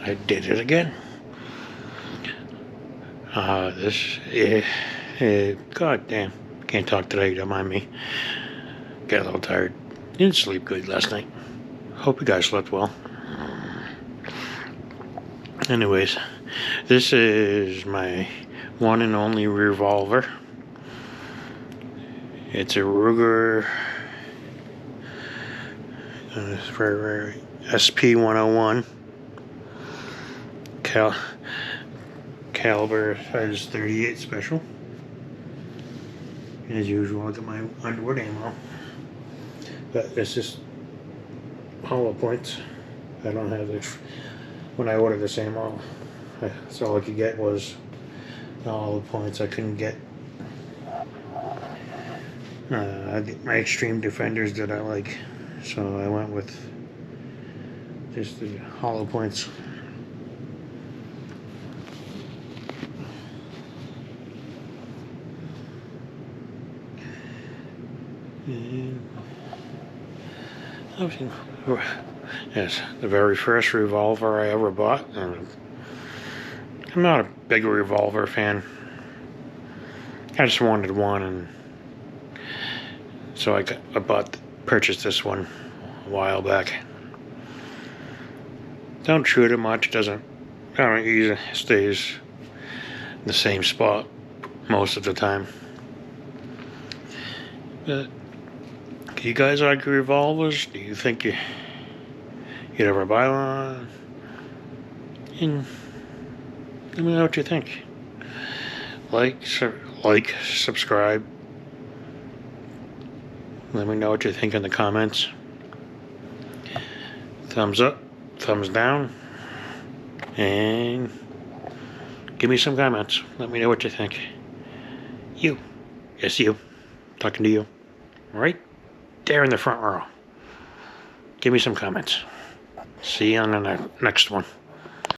I did it again. God damn, can't talk today, don't mind me. Got a little tired. Didn't sleep good last night. Hope you guys slept well. Anyways, this is my one and only revolver. It's a Ruger SP101 caliber size 38 special. As usual, I got my underwood ammo, but it's just hollow points. I don't have the. When I ordered this ammo, that's all I could get was all the points. I couldn't get my extreme defenders that I like, so I went with just the hollow points. And yes, the very first revolver I ever bought. I'm not a big revolver fan. I just wanted one, and so I purchased this one a while back. Don't shoot it much. I don't use it. It stays in the same spot most of the time. But do you guys like revolvers? Do you think you'd ever buy one? And let me know what you think. Like, subscribe. Let me know what you think in the comments. Thumbs up, thumbs down, and give me some comments. Let me know what you think. You. Yes, you. Talking to you. Right there in the front row. Give me some comments. See you on the next one.